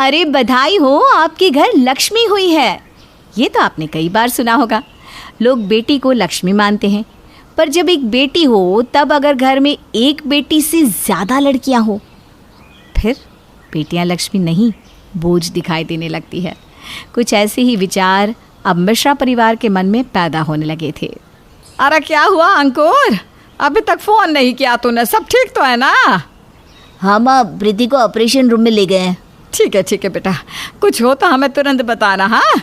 अरे बधाई हो, आपके घर लक्ष्मी हुई है। ये तो आपने कई बार सुना होगा। लोग बेटी को लक्ष्मी मानते हैं, पर जब एक बेटी हो तब अगर घर में एक बेटी से ज़्यादा लड़कियां हो फिर बेटियां लक्ष्मी नहीं बोझ दिखाई देने लगती है। कुछ ऐसे ही विचार अब मिश्रा परिवार के मन में पैदा होने लगे थे। अरे क्या हुआ अंकुर, अभी तक फ़ोन नहीं किया तूने? सब ठीक तो है ना? हाँ माँ, प्रीति को ऑपरेशन रूम में ले गए हैं। ठीक है बेटा, कुछ हो तो हमें तुरंत बताना। हाँ,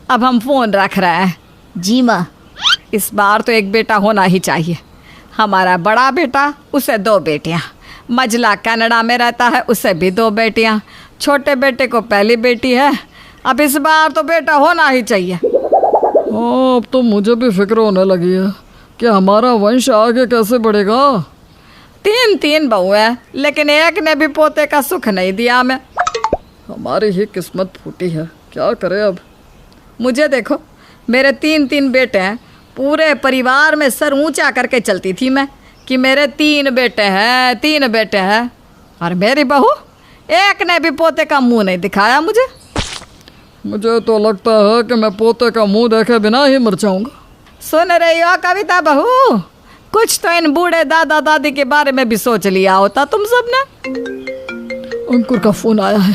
अब हम फ़ोन रख रहे हैं। जी माँ। इस बार तो एक बेटा होना ही चाहिए। हमारा बड़ा बेटा, उसे 2 बेटियाँ। मजला कनाडा में रहता है, उसे भी 2 बेटियाँ। छोटे बेटे को पहली बेटी है। अब इस बार तो बेटा होना ही चाहिए। अब तो मुझे भी फिक्र होने लगी है कि हमारा वंश आगे कैसे बढ़ेगा। 3 बहू है, लेकिन एक ने भी पोते का सुख नहीं दिया हमें। हमारी ही किस्मत फूटी है, क्या करें अब। मुझे देखो, मेरे 3 बेटे हैं। पूरे परिवार में सर ऊंचा करके चलती थी मैं कि मेरे 3 बेटे हैं। और मेरी बहू एक ने भी पोते का मुंह नहीं दिखाया मुझे। मुझे तो लगता है कि मैं पोते का मुंह देखे बिना ही मर जाऊंगा। सुन रही हो कविता बहू, कुछ तो इन बूढ़े दादा दादी के बारे में भी सोच लिया होता तुम सब ने। अंकुर का फोन आया है।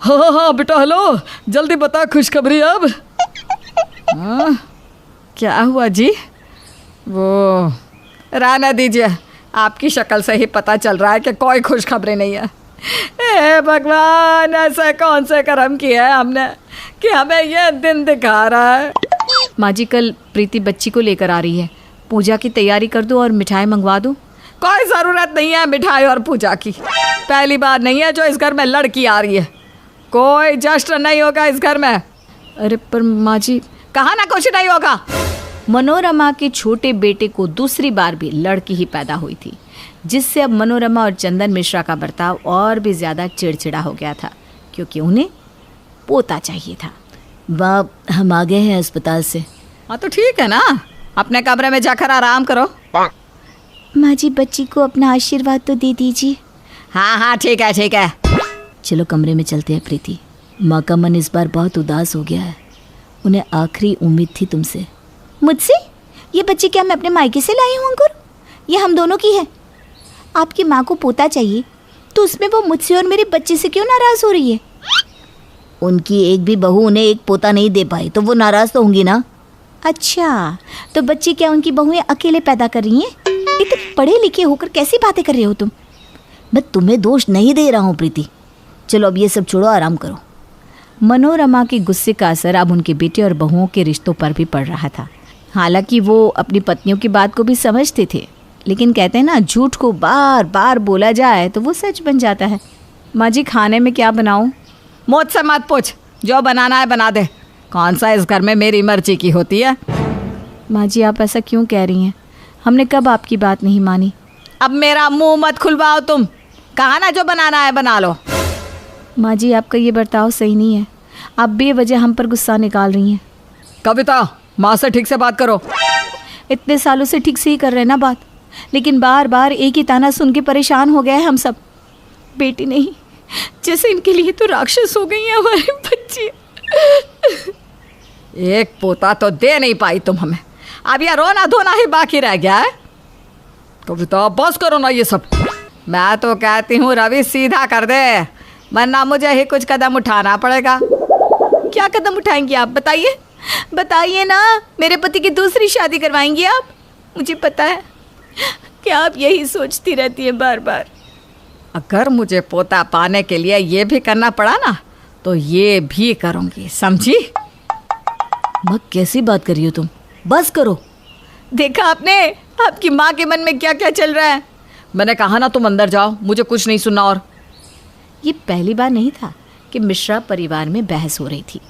हाँ बेटा, हेलो, जल्दी बता खुशखबरी अब। हाँ, क्या हुआ जी? वो रहने दीजिए, आपकी शक्ल से ही पता चल रहा है कि कोई खुशखबरी नहीं है। हे भगवान, ऐसे कौन से कर्म किए हैं हमने कि हमें ये दिन दिखा रहा है। माँ जी, कल प्रीति बच्ची को लेकर आ रही है। पूजा की तैयारी कर दो और मिठाई मंगवा दो। कोई ज़रूरत नहीं है मिठाई और पूजा की। पहली बार नहीं है जो इस घर में लड़की आ रही है। कोई जश्न नहीं होगा इस घर में। अरे पर माँ जी, कहा ना कुछ नहीं होगा। मनोरमा के छोटे बेटे को दूसरी बार भी लड़की ही पैदा हुई थी, जिससे अब मनोरमा और चंदन मिश्रा का बर्ताव और भी ज़्यादा चिड़चिड़ा हो गया था, क्योंकि उन्हें पोता चाहिए था। बाप, हम आ गए हैं अस्पताल से। हाँ तो ठीक है ना, अपने कमरे में जाकर आराम करो। माँ जी, बच्ची को अपना आशीर्वाद तो दे दीजिए। हाँ ठीक है। चलो कमरे में चलते हैं प्रीति। माँ का मन इस बार बहुत उदास हो गया है। उन्हें आखिरी उम्मीद थी तुमसे। मुझसे? ये बच्ची क्या मैं अपने मायके से लाई हूँ अंकुर? ये हम दोनों की है। आपकी माँ को पोता चाहिए तो उसमें वो मुझसे और मेरे बच्चे से क्यों नाराज़ हो रही है? उनकी एक भी बहू उन्हें एक पोता नहीं दे पाई तो वो नाराज़ तो होंगी ना। अच्छा, तो बच्चे क्या उनकी बहुएं अकेले पैदा कर रही हैं? इतने पढ़े लिखे होकर कैसी बातें कर रहे हो तुम? मैं तुम्हें दोष नहीं दे रहा हूँ प्रीति। चलो अब ये सब छोड़ो, आराम करो। मनोरमा के गुस्से का असर अब उनके बेटे और बहुओं के रिश्तों पर भी पड़ रहा था। हालांकि वो अपनी पत्नियों की बात को भी समझते थे, लेकिन कहते हैं ना, झूठ को बार बार बोला जाए तो वो सच बन जाता है। माँ जी, खाने में क्या बनाऊँ? मुझसे मत पूछ, जो बनाना है बना दे। कौन सा इस घर में मेरी मर्जी की होती है? माँ जी, आप ऐसा क्यों कह रही हैं? हमने कब आपकी बात नहीं मानी? अब मेरा मुंह मत खुलवाओ तुम। कहा ना जो बनाना है बना लो। माँ जी, आपका ये बर्ताव सही नहीं है। आप बेवजह हम पर गुस्सा निकाल रही हैं। कविता, माँ से ठीक से बात करो। इतने सालों से ठीक से ही कर रहे हैं ना बात, लेकिन बार बार एक ही ताना सुन के परेशान हो गए हैं हम सब। बेटी नहीं, जैसे इनके लिए तो राक्षस हो गई है हमारी बच्ची। एक पोता तो दे नहीं पाई तुम हमें, अब यह रोना धोना ही बाकी रह गया है। कविता, बस करो ना ये सब। मैं तो कहती हूँ रवि सीधा कर दे, वरना मुझे ही कुछ कदम उठाना पड़ेगा। क्या कदम उठाएंगी आप? बताइए ना। मेरे पति की दूसरी शादी करवाएंगी आप? मुझे पता है कि आप यही सोचती रहती है बार बार। अगर मुझे पोता पाने के लिए ये भी करना पड़ा ना, तो ये भी करूँगी, समझी? माँ, कैसी बात कर रही हो तुम? बस करो। देखा आपने आपकी माँ के मन में क्या क्या चल रहा है? मैंने कहा ना तुम अंदर जाओ, मुझे कुछ नहीं सुनना। और ये पहली बार नहीं था कि मिश्रा परिवार में बहस हो रही थी।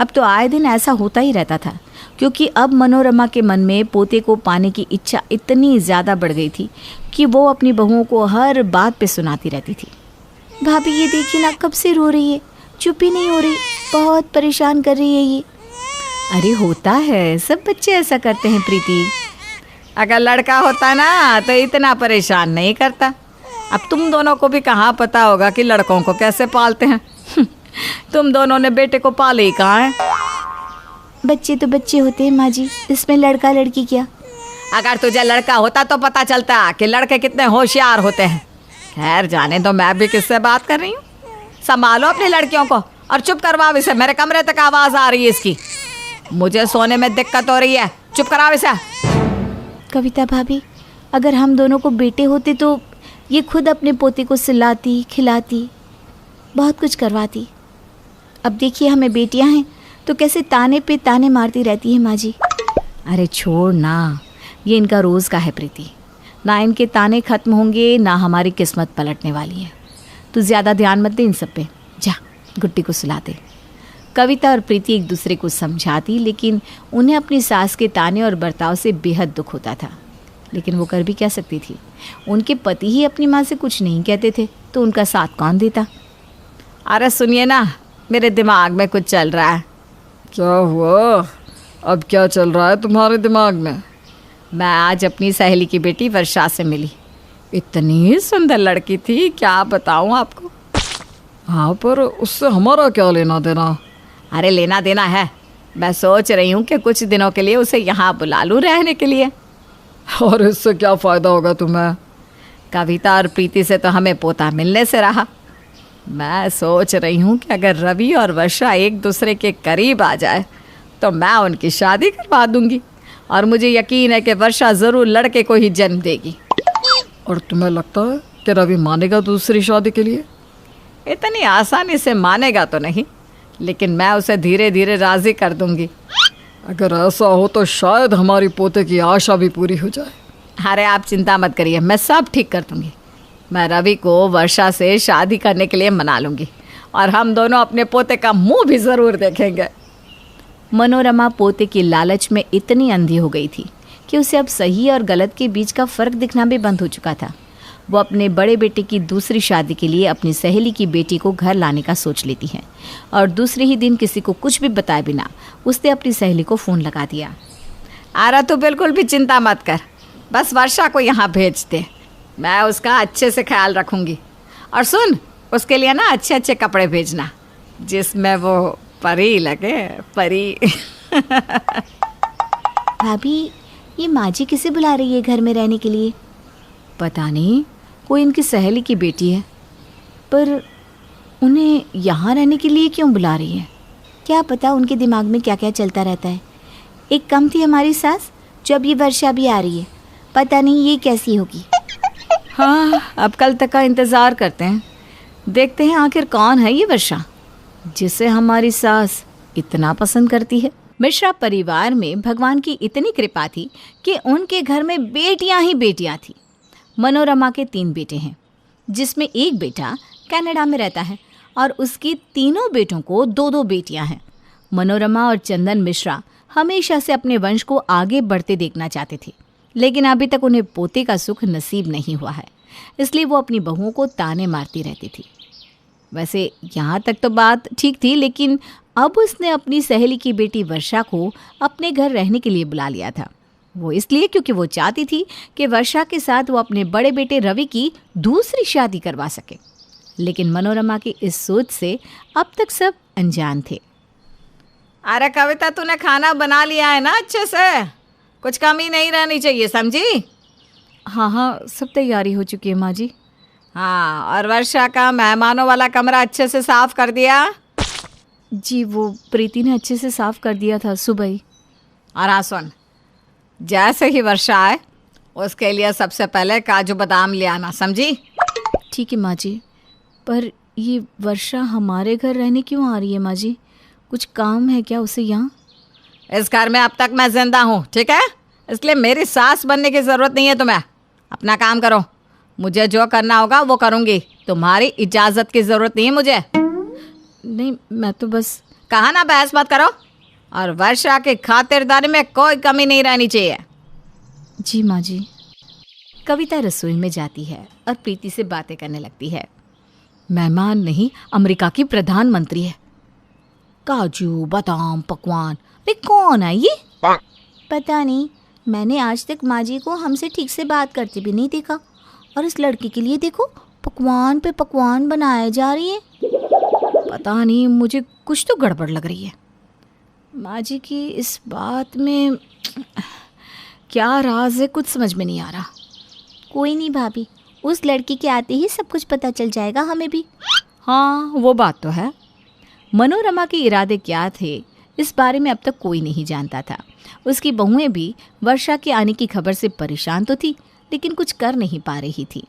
अब तो आए दिन ऐसा होता ही रहता था, क्योंकि अब मनोरमा के मन में पोते को पाने की इच्छा इतनी ज़्यादा बढ़ गई थी कि वो अपनी बहुओं को हर बात पे सुनाती रहती थी। भाभी, ये देखिए ना, कब से रो रही है, चुप ही नहीं हो रही, बहुत परेशान कर रही है ये। अरे होता है, सब बच्चे ऐसा करते हैं प्रीति। अगर लड़का होता ना तो इतना परेशान नहीं करता। अब तुम दोनों को भी कहाँ पता होगा कि लड़कों को कैसे पालते हैं। तुम दोनों ने बेटे को पाले ही कहाँ है? बच्चे तो बच्चे होते हैं माँ जी, इसमें लड़का लड़की क्या। अगर तुझे लड़का होता तो पता चलता कि लड़के कितने होशियार होते हैं। खैर जाने दो, मैं भी किससे बात कर रही हूँ। संभालो अपनी लड़कियों को और चुप करवाओ इसे। मेरे कमरे तक आवाज़ आ रही है इसकी, मुझे सोने में दिक्कत हो रही है। चुप कराओ इसे। कविता भाभी, अगर हम दोनों को बेटे होते तो ये खुद अपने पोते को सिलाती, खिलाती, बहुत कुछ करवाती। अब देखिए हमें बेटियां हैं तो कैसे ताने पे ताने मारती रहती है माँ जी। अरे छोड़ ना, ये इनका रोज़ का है प्रीति। ना इनके ताने खत्म होंगे ना हमारी किस्मत पलटने वाली है। तू ज़्यादा ध्यान मत दे इन सब पे, जा गुड्डी को सुला दे। कविता और प्रीति एक दूसरे को समझाती, लेकिन उन्हें अपनी सास के ताने और बर्ताव से बेहद दुख होता था। लेकिन वो कर भी क्या सकती थी, उनके पति ही अपनी माँ से कुछ नहीं कहते थे तो उनका साथ कौन देता। अरे सुनिए ना, मेरे दिमाग में कुछ चल रहा है। क्या हुआ? अब क्या चल रहा है तुम्हारे दिमाग में? मैं आज अपनी सहेली की बेटी वर्षा से मिली। इतनी सुंदर लड़की थी, क्या बताऊँ आपको। हाँ, पर उससे हमारा क्या लेना देना? अरे लेना देना है। मैं सोच रही हूँ कि कुछ दिनों के लिए उसे यहाँ बुला लूँ रहने के लिए। और इससे क्या फ़ायदा होगा तुम्हें? कविता और प्रीति से तो हमें पोता मिलने से रहा। मैं सोच रही हूँ कि अगर रवि और वर्षा एक दूसरे के करीब आ जाए तो मैं उनकी शादी करवा दूंगी, और मुझे यकीन है कि वर्षा ज़रूर लड़के को ही जन्म देगी। और तुम्हें लगता है कि रवि मानेगा दूसरी शादी के लिए? इतनी आसानी से मानेगा तो नहीं, लेकिन मैं उसे धीरे धीरे राज़ी कर दूंगी। अगर ऐसा हो तो शायद हमारी पोते की आशा भी पूरी हो जाए। अरे आप चिंता मत करिए, मैं सब ठीक कर दूंगी। मैं रवि को वर्षा से शादी करने के लिए मना लूँगी, और हम दोनों अपने पोते का मुंह भी ज़रूर देखेंगे। मनोरमा पोते की लालच में इतनी अंधी हो गई थी कि उसे अब सही और गलत के बीच का फ़र्क दिखना भी बंद हो चुका था। वो अपने बड़े बेटे की दूसरी शादी के लिए अपनी सहेली की बेटी को घर लाने का सोच लेती है, और दूसरे ही दिन किसी को कुछ भी बताए बिना उसने अपनी सहेली को फ़ोन लगा दिया। आरा तू बिल्कुल भी चिंता मत कर, बस वर्षा को यहाँ भेज दे, मैं उसका अच्छे से ख्याल रखूँगी। और सुन, उसके लिए ना अच्छे अच्छे कपड़े भेजना जिसमें वो परी लगे, परी। भाभी, ये माँ जी किसे बुला रही है घर में रहने के लिए? पता नहीं, कोई इनकी सहेली की बेटी है, पर उन्हें यहाँ रहने के लिए क्यों बुला रही है? क्या पता उनके दिमाग में क्या क्या चलता रहता है। एक कम थी हमारी सास, जो अब ये वर्षा भी आ रही है, पता नहीं ये कैसी होगी। हाँ, अब कल तक का इंतज़ार करते हैं, देखते हैं आखिर कौन है ये वर्षा जिसे हमारी सास इतना पसंद करती है। मिश्रा परिवार में भगवान की इतनी कृपा थी कि उनके घर में बेटियां ही बेटियां थी। मनोरमा के 3 बेटे हैं, जिसमें एक बेटा कनाडा में रहता है और उसकी तीनों बेटों को 2-2 बेटियां हैं। मनोरमा और चंदन मिश्रा हमेशा से अपने वंश को आगे बढ़ते देखना चाहते थे, लेकिन अभी तक उन्हें पोते का सुख नसीब नहीं हुआ है, इसलिए वो अपनी बहुओं को ताने मारती रहती थी। वैसे यहाँ तक तो बात ठीक थी, लेकिन अब उसने अपनी सहेली की बेटी वर्षा को अपने घर रहने के लिए बुला लिया था। वो इसलिए क्योंकि वो चाहती थी कि वर्षा के साथ वो अपने बड़े बेटे रवि की दूसरी शादी करवा सके। लेकिन मनोरमा की इस सोच से अब तक सब अनजान थे। अरे कविता, तूने खाना बना लिया है ना अच्छे से? कुछ कमी नहीं रहनी चाहिए, समझी? हाँ हाँ, सब तैयारी हो चुकी है माँ जी। हाँ, और वर्षा का मेहमानों वाला कमरा अच्छे से साफ कर दिया? जी, वो प्रीति ने अच्छे से साफ कर दिया था सुबह ही। और हाँ सुन, जैसे ही वर्षा आए उसके लिए सबसे पहले काजू बादाम ले आना, समझी? ठीक है माँ जी, पर ये वर्षा हमारे घर रहने क्यों आ रही है माँ जी? कुछ काम है क्या उसे यहाँ? इस घर में अब तक मैं जिंदा हूँ, ठीक है? इसलिए मेरी सास बनने की ज़रूरत नहीं है तुम्हें। अपना काम करो, मुझे जो करना होगा वो करूँगी, तुम्हारी इजाज़त की ज़रूरत नहीं है मुझे। नहीं, मैं तो बस। कहा ना बहस मत करो, और वर्षा की खातिरदारी में कोई कमी नहीं रहनी चाहिए। जी माँ जी। कविता रसोई में जाती है और प्रीति से बातें करने लगती है। मेहमान नहीं, अमेरिका की प्रधानमंत्री है। काजू बादाम पकवान, अरे कौन है ये? पता नहीं, मैंने आज तक माँ जी को हमसे ठीक से बात करते भी नहीं देखा, और इस लड़की के लिए देखो पकवान पे पकवान बनाए जा रही है। पता नहीं, मुझे कुछ तो गड़बड़ लग रही है। माँ जी की इस बात में क्या राज है, कुछ समझ में नहीं आ रहा। कोई नहीं भाभी, उस लड़की के आते ही सब कुछ पता चल जाएगा हमें भी। हाँ, वो बात तो है। मनोरमा के इरादे क्या थे इस बारे में अब तक कोई नहीं जानता था। उसकी बहुएं भी वर्षा के आने की खबर से परेशान तो थी, लेकिन कुछ कर नहीं पा रही थी।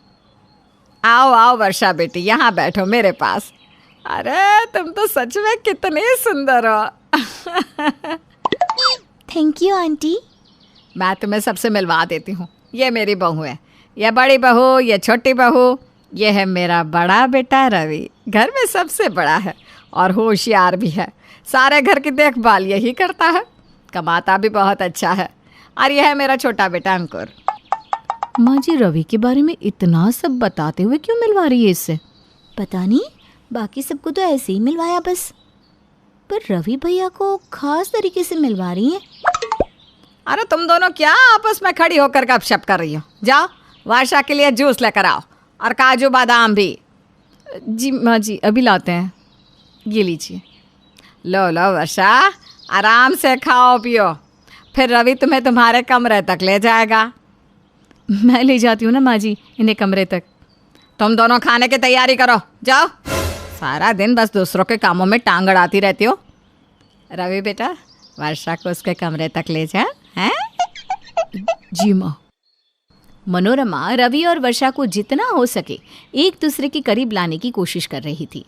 आओ आओ वर्षा बेटी, यहाँ बैठो मेरे पास। अरे तुम तो सच में कितनी सुंदर हो। Thank you aunty. मैं तुम्हें सबसे मिलवा देती हूँ। ये मेरी बहू है, ये बड़ी बहू, ये छोटी बहू, ये है मेरा बड़ा बेटा रवि। घर में सबसे बड़ा है और होशियार भी है। सारे घर की देखभाल यही करता है, कमाता भी बहुत अच्छा है। और यह है मेरा छोटा बेटा अंकुर। माँ जी रवि के बारे में इतना सब बताते हुए क्यों मिलवा रही है इससे? पता नहीं, बाकी सबको तो ऐसे ही मिलवाया बस, पर रवि भैया को खास तरीके से मिलवा रही हैं। अरे तुम दोनों क्या आपस में खड़ी होकर गपशप कर रही हो? जाओ वर्षा के लिए जूस लेकर आओ और काजू बादाम भी। जी माँ जी, अभी लाते हैं। ये लीजिए। लो लो वर्षा, आराम से खाओ पियो, फिर रवि तुम्हें तुम्हारे कमरे तक ले जाएगा। मैं ले जाती हूँ ना माँ जी इन्हें कमरे तक। तुम दोनों खाने की तैयारी करो, जाओ। सारा दिन बस दूसरों के कामों में टांग अड़ाती रहती हो। रवि बेटा, वर्षा को उसके कमरे तक ले जा। हैं? जी माँ। मनोरमा रवि और वर्षा को जितना हो सके एक दूसरे के करीब लाने की कोशिश कर रही थी,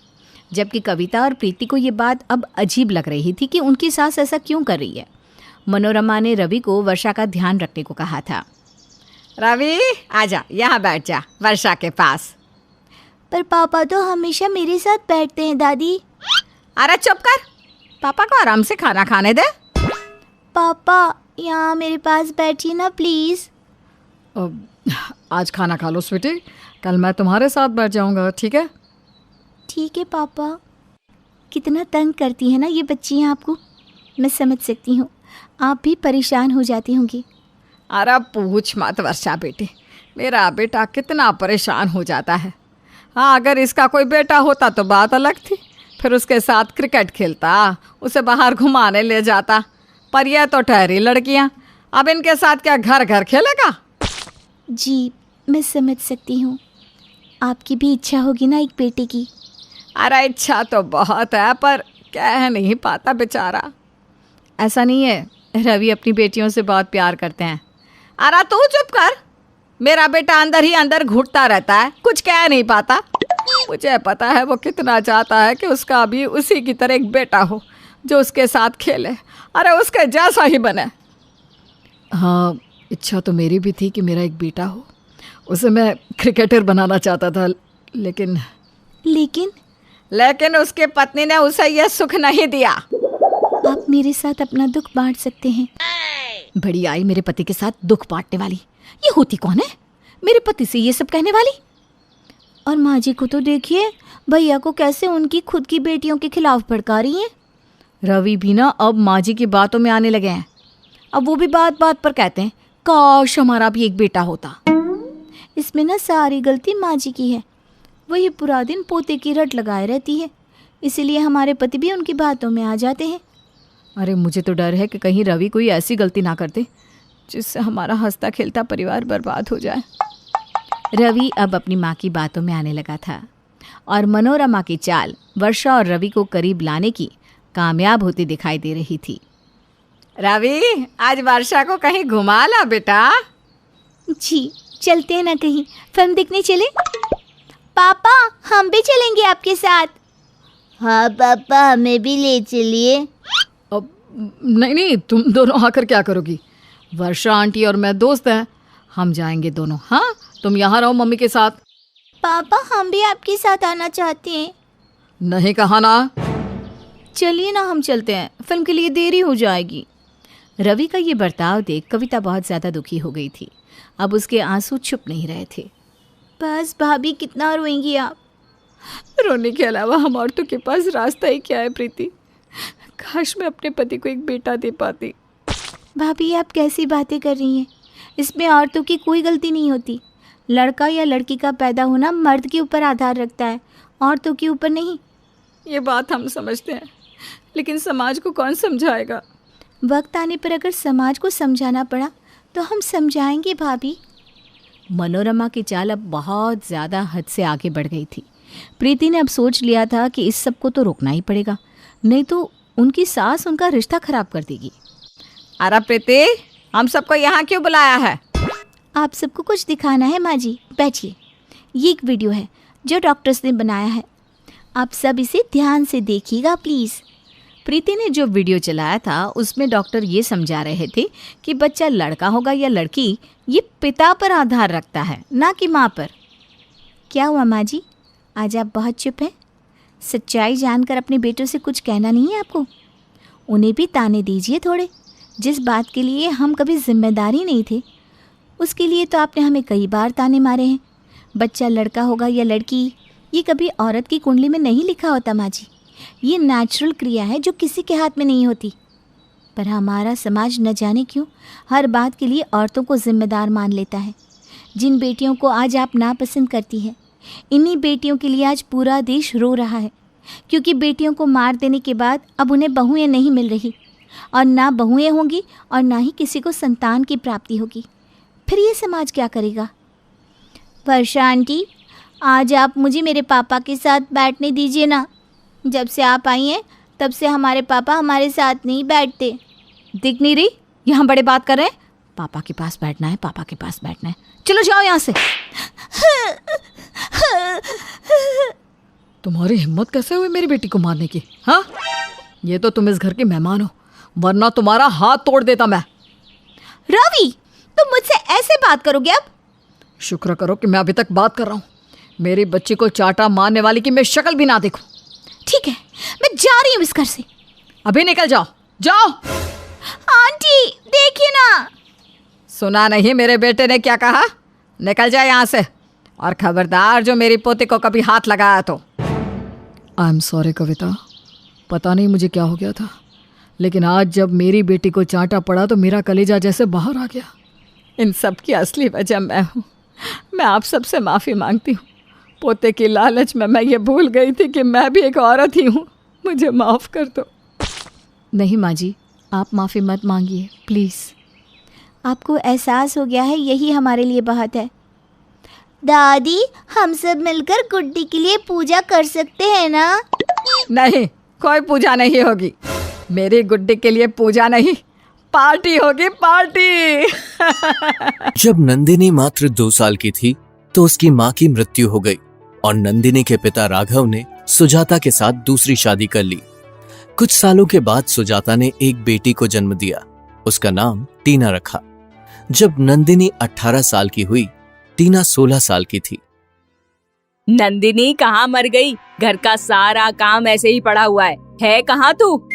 जबकि कविता और प्रीति को ये बात अब अजीब लग रही थी कि उनकी सास ऐसा क्यों कर रही है। मनोरमा ने रवि को वर्षा का ध्यान रखने को कहा था। रवि आजा, यहाँ बैठ जा वर्षा के पास। पर पापा तो हमेशा मेरे साथ बैठते हैं दादी। अरे चुप कर, पापा को आराम से खाना खाने दे। पापा यहाँ मेरे पास बैठिए ना प्लीज़। आज खाना खा लो स्वीटी, कल मैं तुम्हारे साथ बैठ जाऊंगा, ठीक है? ठीक है पापा। कितना तंग करती है ना ये बच्चियाँ आपको, मैं समझ सकती हूँ। आप भी परेशान हो जाती होंगी। अरे पूछ मत वर्षा बेटी, मेरा बेटा कितना परेशान हो जाता है। हाँ, अगर इसका कोई बेटा होता तो बात अलग थी, फिर उसके साथ क्रिकेट खेलता, उसे बाहर घुमाने ले जाता। पर यह तो ठहरी लड़कियाँ, अब इनके साथ क्या घर घर खेलेगा? जी मैं समझ सकती हूँ, आपकी भी इच्छा होगी ना एक बेटे की। अरे इच्छा तो बहुत है, पर कह नहीं पाता बेचारा। ऐसा नहीं है, रवि अपनी बेटियों से बहुत प्यार करते हैं। अरे तू चुप कर, मेरा बेटा अंदर ही अंदर घुटता रहता है, कुछ कह नहीं पाता। मुझे पता है वो कितना चाहता है कि उसका भी उसी की तरह एक बेटा हो जो उसके साथ खेले, अरे उसके जैसा ही बने। हाँ, इच्छा तो मेरी भी थी कि मेरा एक बेटा हो, उसे मैं क्रिकेटर बनाना चाहता था, लेकिन उसकी पत्नी ने उसे यह सुख नहीं दिया। आप मेरे साथ अपना दुख बांट सकते हैं। बड़ी आई मेरे पति के साथ दुख बांटने वाली, ये होती कौन है? मेरे पति से ये सब कहने वाली। और माँ जी को तो देखिए, भैया को कैसे उनकी खुद की बेटियों के खिलाफ भड़का रही हैं। रवि भी ना अब माँ जी की बातों में आने लगे हैं। अब वो भी बात बात पर कहते हैं काश हमारा भी एक बेटा होता। इसमें ना सारी गलती माँ जी की है, वही पूरा दिन पोते की रट लगाए रहती है, इसीलिए हमारे पति भी उनकी बातों में आ जाते हैं। अरे मुझे तो डर है कि कहीं रवि कोई ऐसी गलती ना कर दे जिससे हमारा हंसता खेलता परिवार बर्बाद हो जाए। रवि अब अपनी माँ की बातों में आने लगा था और मनोरमा की चाल वर्षा और रवि को करीब लाने की कामयाब होती दिखाई दे रही थी। रवि, आज वर्षा को कहीं घुमा ला बेटा। जी चलते हैं ना कहीं, फिल्म देखने चले? पापा हम भी चलेंगे आपके साथ। हाँ पापा, हमें भी ले चलिए। अब नहीं, तुम दोनों आकर क्या करोगी? वर्षा आंटी और मैं दोस्त हैं, हम जाएंगे दोनों। हाँ, तुम यहाँ रहो मम्मी के साथ। पापा हम भी आपके साथ आना चाहते हैं। नहीं कहा ना। चलिए ना, हम चलते हैं, फिल्म के लिए देरी हो जाएगी। रवि का ये बर्ताव देख कविता बहुत ज़्यादा दुखी हो गई थी। अब उसके आंसू छुप नहीं रहे थे। बस भाभी, कितना रोएंगी आप? रोने के अलावा हम औरतों के पास रास्ता ही क्या है प्रीति? काश मैं अपने पति को एक बेटा दे पाती। भाभी आप कैसी बातें कर रही हैं? इसमें औरतों की कोई गलती नहीं होती। लड़का या लड़की का पैदा होना मर्द के ऊपर आधार रखता है, औरतों के ऊपर नहीं। ये बात हम समझते हैं, लेकिन समाज को कौन समझाएगा? वक्त आने पर अगर समाज को समझाना पड़ा तो हम समझाएंगे भाभी। मनोरमा की चाल अब बहुत ज़्यादा हद से आगे बढ़ गई थी। प्रीति ने अब सोच लिया था कि इस सब को तो रोकना ही पड़ेगा, नहीं तो उनकी सास उनका रिश्ता खराब कर देगी। अरे प्रीति, हम सबको यहाँ क्यों बुलाया है? आप सबको कुछ दिखाना है माँ जी, बैठिए। ये एक वीडियो है जो डॉक्टर्स ने बनाया है, आप सब इसे ध्यान से देखिएगा प्लीज़। प्रीति ने जो वीडियो चलाया था उसमें डॉक्टर ये समझा रहे थे कि बच्चा लड़का होगा या लड़की, ये पिता पर आधार रखता है, ना कि माँ पर। क्या हुआ माँ जी, आज आप बहुत चुप हैं? सच्चाई जानकर अपने बेटों से कुछ कहना नहीं है आपको? उन्हें भी ताने दीजिए थोड़े। जिस बात के लिए हम कभी जिम्मेदारी नहीं थे, उसके लिए तो आपने हमें कई बार ताने मारे हैं। बच्चा लड़का होगा या लड़की, ये कभी औरत की कुंडली में नहीं लिखा होता माँ जी। ये नेचुरल क्रिया है जो किसी के हाथ में नहीं होती। पर हमारा समाज न जाने क्यों हर बात के लिए औरतों को जिम्मेदार मान लेता है। जिन बेटियों को आज आप नापसंद करती हैं, इन्हीं बेटियों के लिए आज पूरा देश रो रहा है, क्योंकि बेटियों को मार देने के बाद अब उन्हें बहुएं नहीं मिल रही, और ना बहुएं होंगी और ना ही किसी को संतान की प्राप्ति होगी। फिर ये समाज क्या करेगा? वर्षा आंटी, आज आप मुझे मेरे पापा के साथ बैठने दीजिए ना। जब से आप आई हैं तब से हमारे पापा हमारे साथ नहीं बैठते। दिख नहीं रही, यहाँ बड़े बात कर रहे हैं। पापा के पास बैठना है, पापा के पास बैठना है, चलो जाओ यहाँ से। तुम्हारी हिम्मत कैसे हुई मेरी बेटी को मारने की? हाँ, ये तो तुम इस घर के मेहमान हो, वरना तुम्हारा हाथ तोड़ देता मैं। रवि, तुम मुझसे ऐसे बात करोगे अब? शुक्र करो कि मैं अभी तक बात कर रहा हूँ। मेरी बच्ची को चाटा मारने वाली की मैं शक्ल भी ना देखूं। ठीक है, मैं जा रही हूँ इस घर से। अभी निकल जाओ, जाओ। आंटी देखिए ना। सुना नहीं मेरे बेटे ने क्या कहा? निकल जाए यहाँ से, और खबरदार जो मेरी पोती को कभी हाथ लगाया तो। आई एम सॉरी कविता, पता नहीं मुझे क्या हो गया था, लेकिन आज जब मेरी बेटी को चांटा पड़ा तो मेरा कलेजा जैसे बाहर आ गया। इन सब की असली वजह मैं हूँ। मैं आप सबसे माफ़ी मांगती हूँ। पोते की लालच में मैं ये भूल गई थी कि मैं भी एक औरत ही हूँ। मुझे माफ़ कर दो। नहीं माँ जी, आप माफ़ी मत मांगिए प्लीज़। आपको एहसास हो गया है, यही हमारे लिए बहुत है। दादी, हम सब मिलकर गुड्डी के लिए पूजा कर सकते हैं ना? नहीं, कोई पूजा नहीं होगी। मेरी गुड्डी के लिए पूजा नहीं, पार्टी होगी, पार्टी। जब नंदिनी मात्र 2 साल की थी तो उसकी माँ की मृत्यु हो गई और नंदिनी के पिता राघव ने सुजाता के साथ दूसरी शादी कर ली। कुछ सालों के बाद सुजाता ने एक बेटी को जन्म दिया। उसका नाम टीना रखा। जब नंदिनी 18 साल की हुई, टीना 16 साल की थी। नंदिनी कहाँ मर गई? घर का सारा काम ऐसे ही पड़ा हुआ है कहाँ तू?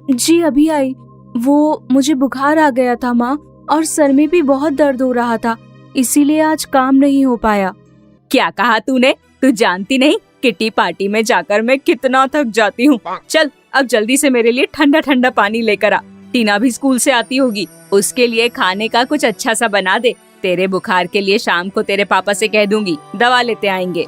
जी अभी आई। वो मुझे बुखार आ गया था माँ, और सर में भी बहुत दर्द हो रहा था, इसीलिए आज काम नहीं हो पाया। क्या कहा तूने? तू जानती नहीं किटी पार्टी में जाकर मैं कितना थक जाती हूँ। चल अब जल्दी से मेरे लिए ठंडा ठंडा पानी लेकर आ। टीना भी स्कूल से आती होगी, उसके लिए खाने का कुछ अच्छा सा बना दे। तेरे बुखार के लिए शाम को तेरे पापा से कह दूंगी, दवा लेते आएंगे।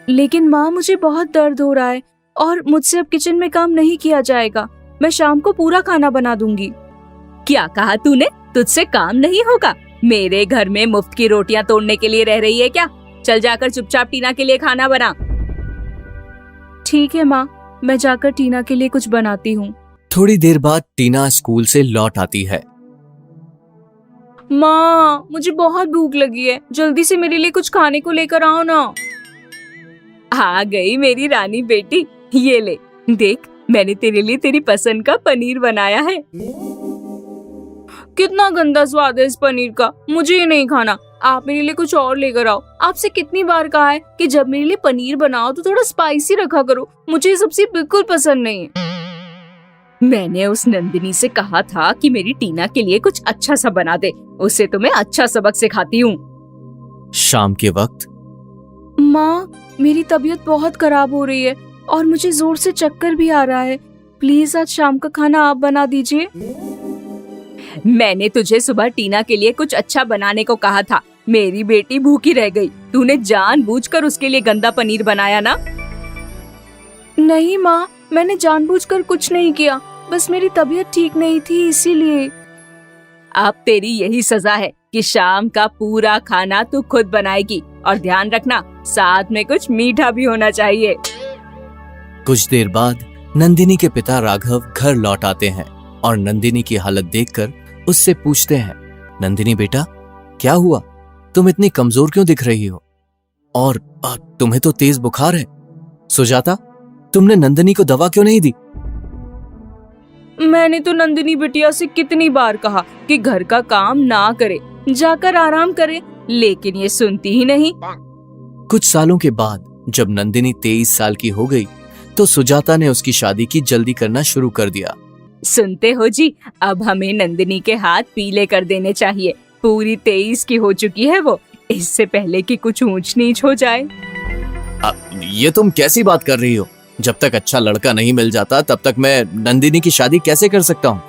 लेकिन माँ, मुझे बहुत दर्द हो रहा है और मुझसे अब किचन में काम नहीं किया जाएगा। मैं शाम को पूरा खाना बना दूंगी। क्या कहा तूने? तुझसे काम नहीं होगा? मेरे घर में मुफ्त की रोटियां तोड़ने के लिए रह रही है क्या? चल जाकर चुपचाप टीना के लिए खाना बना। ठीक है माँ, मैं जाकर टीना के लिए कुछ बनाती हूँ। थोड़ी देर बाद टीना स्कूल से लौट आती है। माँ, मुझे बहुत भूख लगी है, जल्दी से मेरे लिए कुछ खाने को लेकर आओ ना। आ गई मेरी रानी बेटी, ये ले देख, मैंने तेरे लिए तेरी पसंद का पनीर बनाया है। कितना गंदा स्वाद है इस पनीर का, मुझे ये नहीं खाना। आप मेरे लिए कुछ और लेकर आओ। आपसे कितनी बार कहा है कि जब मेरे लिए पनीर बनाओ तो थोड़ा स्पाइसी रखा करो। मुझे ये सब्जी बिल्कुल पसंद नहीं है। मैंने उस नंदिनी से कहा था कि मेरी टीना के लिए कुछ अच्छा सा बना दे, उससे तुम्हें अच्छा सबक सिखाती हूँ। शाम के वक्त माँ, मेरी तबीयत बहुत खराब हो रही है और मुझे जोर से चक्कर भी आ रहा है। प्लीज आज शाम का खाना आप बना दीजिए। मैंने तुझे सुबह टीना के लिए कुछ अच्छा बनाने को कहा था। मेरी बेटी भूखी रह गई। तूने जानबूझकर उसके लिए गंदा पनीर बनाया ना। नहीं माँ, मैंने जानबूझकर कुछ नहीं किया, बस मेरी तबीयत ठीक नहीं थी इसीलिए। अब तेरी यही सजा है कि शाम का पूरा खाना तू खुद बनाएगी, और ध्यान रखना साथ में कुछ मीठा भी होना चाहिए। कुछ देर बाद नंदिनी के पिता राघव घर लौट आते हैं और नंदिनी की हालत देखकर उससे पूछते हैं, नंदिनी बेटा, क्या हुआ? तुम इतनी कमजोर क्यों दिख रही हो? और तुम्हें तो तेज बुखार है। सुजाता, तुमने नंदिनी को दवा क्यों नहीं दी? मैंने तो नंदिनी बिटिया से कितनी बार कहा कि घर का काम ना करे, जाकर आराम करे, लेकिन ये सुनती ही नहीं। कुछ सालों के बाद जब नंदिनी 23 साल की हो गई तो सुजाता ने उसकी शादी की जल्दी करना शुरू कर दिया। सुनते हो जी, अब हमें नंदिनी के हाथ पीले कर देने चाहिए। पूरी 23 की हो चुकी है वो, इससे पहले कि कुछ ऊंच नीच हो जाए। ये तुम कैसी बात कर रही हो? जब तक अच्छा लड़का नहीं मिल जाता तब तक मैं नंदिनी की शादी कैसे कर सकता हूँ?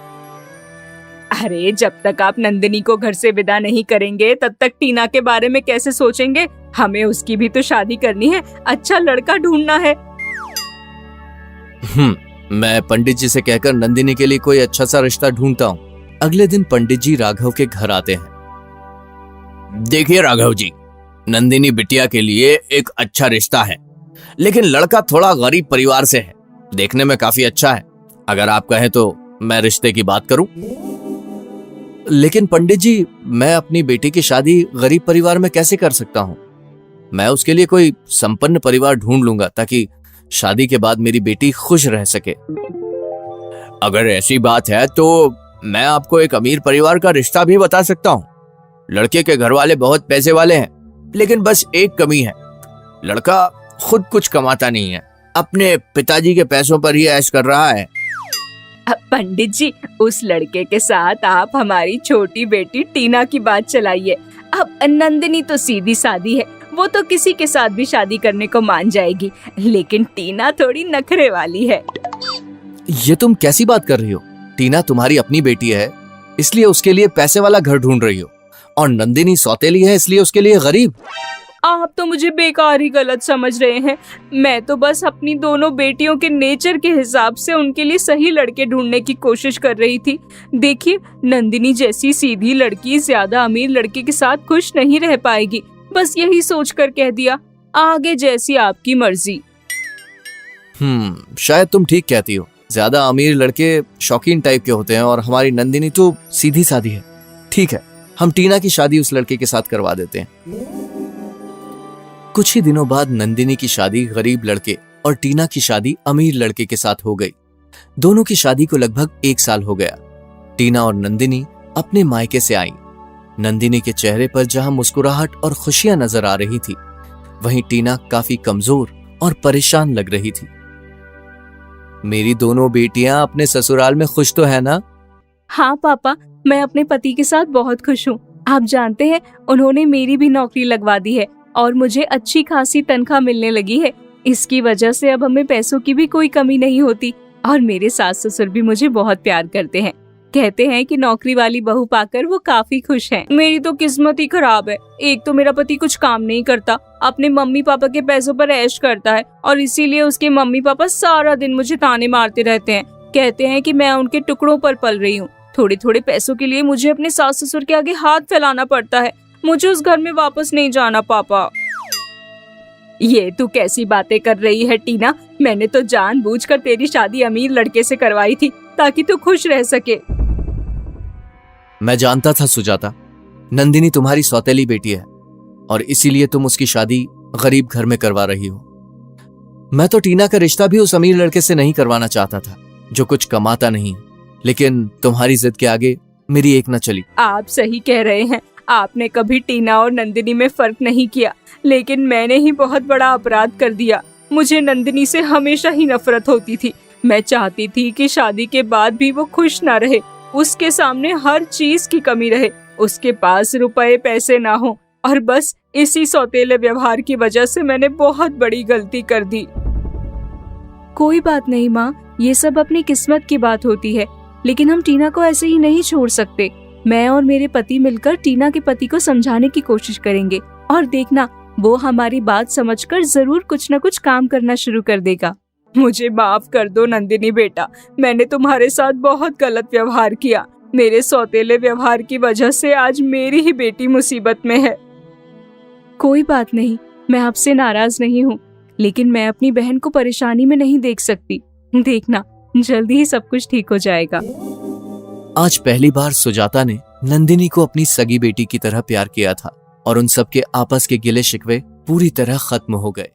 अरे, जब तक आप नंदिनी को घर से विदा नहीं करेंगे तब तक टीना के बारे में कैसे सोचेंगे? हमें उसकी भी तो शादी करनी है, अच्छा लड़का ढूंढना है। मैं पंडित जी से कहकर नंदिनी के लिए कोई अच्छा सा रिश्ता ढूंढता हूँ। अगले दिन पंडित जी राघव के घर आते हैं। देखिए राघव जी, नंदिनी बिटिया के लिए एक अच्छा रिश्ता है, लेकिन लड़का थोड़ा गरीब परिवार से है। देखने में काफी अच्छा है, अगर आप कहें तो मैं रिश्ते की बात करूं। लेकिन पंडित जी, मैं अपनी बेटी की शादी गरीब परिवार में कैसे कर सकता हूं? मैं उसके लिए कोई संपन्न परिवार ढूंढ लूंगा ताकि शादी के बाद मेरी बेटी खुश रह सके। अगर ऐसी बात है तो मैं आपको एक अमीर परिवार का रिश्ता भी बता सकता हूँ। लड़के के घर वाले बहुत पैसे वाले हैं, लेकिन बस एक कमी है, लड़का खुद कुछ कमाता नहीं है, अपने पिताजी के पैसों पर ही ऐश कर रहा है। पंडित जी, उस लड़के के साथ आप हमारी छोटी बेटी टीना की बात चलाइए। अब नंदिनी तो सीधी सादी है, वो तो किसी के साथ भी शादी करने को मान जाएगी, लेकिन टीना थोड़ी नखरे वाली है। ये तुम कैसी बात कर रही हो? टीना तुम्हारी अपनी बेटी है, इसलिए उसके लिए पैसे वाला घर ढूंढ रही हो, और नंदिनी सौतेली है इसलिए उसके लिए गरीब। आप तो मुझे बेकार ही गलत समझ रहे हैं। मैं तो बस अपनी दोनों बेटियों के नेचर के हिसाब से उनके लिए सही लड़के ढूंढने की कोशिश कर रही थी। देखिए, नंदिनी जैसी सीधी लड़की ज्यादा अमीर लड़के के साथ खुश नहीं रह पाएगी, बस यही सोचकर कह दिया, आगे जैसी आपकी मर्जी। शायद तुम ठीक कहती हो, ज्यादा अमीर लड़के शौकीन टाइप के होते हैं और हमारी नंदिनी तो सीधी सादी है। ठीक है, हम टीना की शादी उस लड़के के साथ करवा देते हैं। कुछ ही दिनों बाद नंदिनी की शादी गरीब लड़के और टीना की शादी अमीर लड़के के साथ हो गई। दोनों की शादी को लगभग 1 साल हो गया। टीना और नंदिनी अपने मायके से आई। नंदिनी के चेहरे पर जहां मुस्कुराहट और खुशियां नजर आ रही थी, वहीं टीना काफी कमजोर और परेशान लग रही थी। मेरी दोनों बेटियां अपने ससुराल में खुश तो है ना? हाँ पापा, मैं अपने पति के साथ बहुत खुश हूँ। आप जानते हैं, उन्होंने मेरी भी नौकरी लगवा दी है और मुझे अच्छी खासी तनख्वाह मिलने लगी है। इसकी वजह से अब हमें पैसों की भी कोई कमी नहीं होती, और मेरे सास ससुर भी मुझे बहुत प्यार करते हैं। कहते हैं कि नौकरी वाली बहू पाकर वो काफी खुश हैं। मेरी तो किस्मत ही खराब है। एक तो मेरा पति कुछ काम नहीं करता, अपने मम्मी पापा के पैसों पर ऐश करता है, और इसीलिए उसके मम्मी पापा सारा दिन मुझे ताने मारते रहते हैं। कहते हैं कि मैं उनके टुकड़ों पर पल रही हूँ। थोड़े थोड़े पैसों के लिए मुझे अपने सास ससुर के आगे हाथ फैलाना पड़ता है। मुझे उस घर में वापस नहीं जाना पापा। ये तू कैसी बातें कर रही है टीना? मैंने तो जानबूझकर तेरी शादी अमीर लड़के से करवाई थी ताकि तू खुश रह सके। मैं जानता था सुजाता, नंदिनी तुम्हारी सौतेली बेटी है और इसीलिए तुम उसकी शादी गरीब घर में करवा रही हो। मैं तो टीना का रिश्ता भी उस अमीर लड़के से नहीं करवाना चाहता था जो कुछ कमाता नहीं, लेकिन तुम्हारी जिद के आगे मेरी एक न चली। आप सही कह रहे हैं, आपने कभी टीना और नंदिनी में फर्क नहीं किया, लेकिन मैंने ही बहुत बड़ा अपराध कर दिया। मुझे नंदिनी से हमेशा ही नफरत होती थी। मैं चाहती थी कि शादी के बाद भी वो खुश ना रहे, उसके सामने हर चीज की कमी रहे, उसके पास रुपए पैसे ना हो, और बस इसी सौतेले व्यवहार की वजह से मैंने बहुत बड़ी गलती कर दी। कोई बात नहीं माँ, ये सब अपनी किस्मत की बात होती है, लेकिन हम टीना को ऐसे ही नहीं छोड़ सकते। मैं और मेरे पति मिलकर टीना के पति को समझाने की कोशिश करेंगे, और देखना वो हमारी बात समझकर जरूर कुछ न कुछ काम करना शुरू कर देगा। मुझे माफ कर दो नंदिनी बेटा, मैंने तुम्हारे साथ बहुत गलत व्यवहार किया। मेरे सौतेले व्यवहार की वजह से आज मेरी ही बेटी मुसीबत में है। कोई बात नहीं, मैं आपसे नाराज नहीं हूँ, लेकिन मैं अपनी बहन को परेशानी में नहीं देख सकती। देखना, जल्दी ही सब कुछ ठीक हो जाएगा। आज पहली बार सुजाता ने नंदिनी को अपनी सगी बेटी की तरह प्यार किया था और उन सबके आपस के गिले शिकवे पूरी तरह खत्म हो गए।